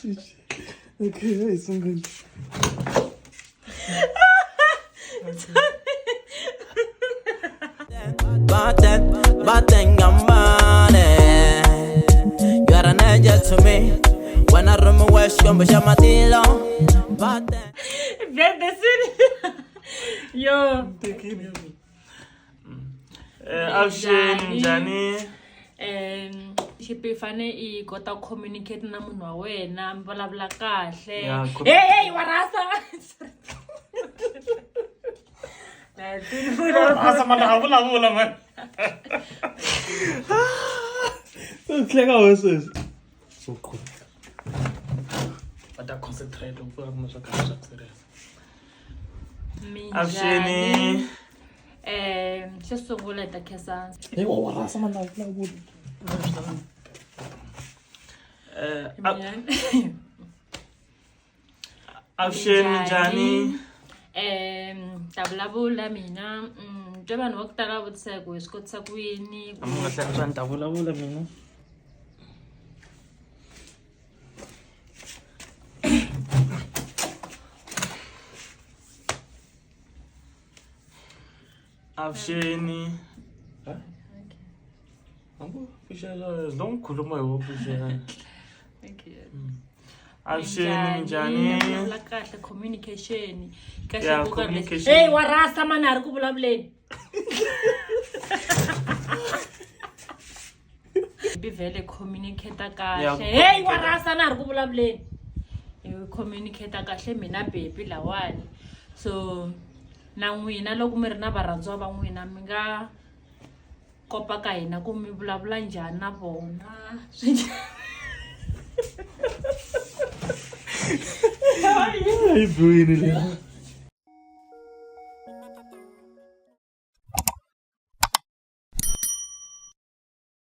Okay, it's so good. But then I'm money. You are an angel to me. When I run my west, come with my deal. But then. Yo. Avuxeni njhani? Xipifane I kota ku communicate na munhu wa wena mi vulavula kahle. Yeah, hey warasa. Asa mana vulavula man. Khleka wena. So cool. But I concentrate on what I'm serious. Avuxeni. Xo sungula ta Khensani. Hey, warasa mana vulavula. Avuxeni njhani? Ta vulavula mina twa vanhu va ku tala vutisa ku hi swi kotisa ku yini A mi nga hlaya swa ni ta vulavula mina. Avuxeni. Don't khuluma hi hopu xana. Avuxeni njhani? la kahle communication Yeah, kahle communication. hey warasa mani a ri ku vulavuleni bivele communicate Yeah, kahle hey warasa na ri ku vulavuleni communicate kahle mina baby lawani so na n'wina loko mi ri na varhandziwa va n'wina mi nga kopa ka hina ku mi vulavula njhani na vona Ay, buwini lang.